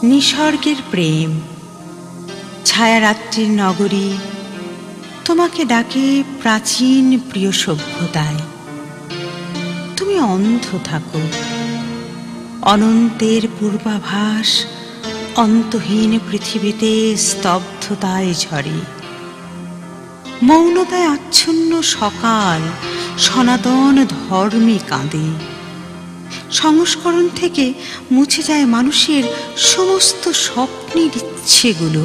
নিসর্গের প্রেম, ছায়ারাত্রির নগরী তোমাকে ডাকে প্রাচীন প্রিয় সভ্যতায়। তুমি অন্ধ থাকো, অনন্তের পূর্বাভাস অন্তহীন পৃথিবীতে স্তব্ধতায় ঝরে। মৌনতায় আচ্ছন্ন সকাল সনাতন ধর্মে কাঁদে। সংস্করণ থেকে মুছে যায় মানুষের সমস্ত স্বপ্নের ইচ্ছেগুলো।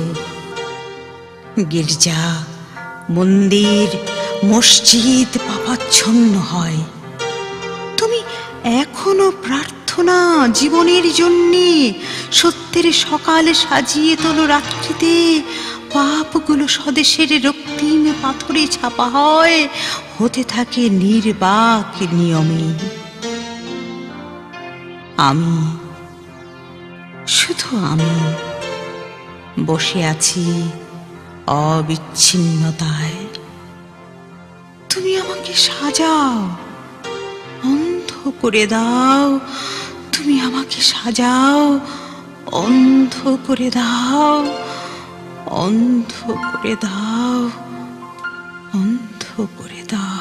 গির্জা, মন্দির, মসজিদ পাপাচ্ছন্ন হয়। তুমি এখনো প্রার্থনা জীবনের জন্যে, সত্যের সকালে সাজিয়ে তোলো রাত্রিতে। পাপগুলো স্বদেশের রক্তিম পাথরে ছাপা হয়, হতে থাকে নির্বাক নিয়মে। আমি, শুধু আমি বসে আছি অবিচ্ছিন্নতায়। তুমি আমাকে সাজাও, অন্ধ করে দাও। তুমি আমাকে সাজাও, অন্ধ করে দাও, অন্ধ করে দাও, অন্ধ করে দাও।